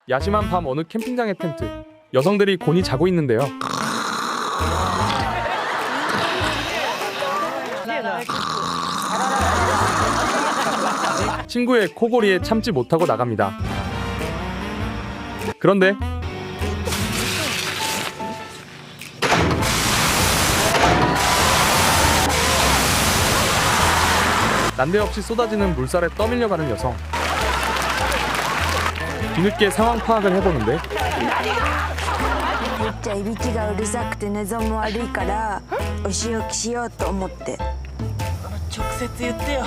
야심한 밤 어느 캠핑장의 텐트. 여성들이 곤히 자고 있는데요. 친구의 코골이에 참지 못하고 나갑니다. 그런데 난데없이 쏟아지는 물살에 떠밀려가는 여성. 뒤늦게 상황 파악을 해보는데 めっちゃいびきがうるさくて寝相も悪いからお仕置きしようと思って。直接言ってよ。